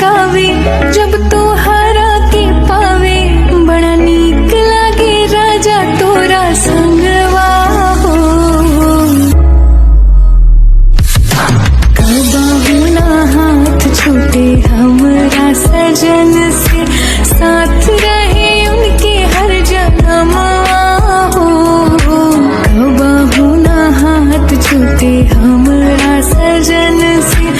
गावे जब तो हरा के पावे बड़ा नीक लागे राजा तोरा संगवा हो कबाहू ना हाथ छूटे हमरा सजन से साथ रहे उनके हर जन्मवा हो कबाहू ना हाथ छूटे हमरा सजन से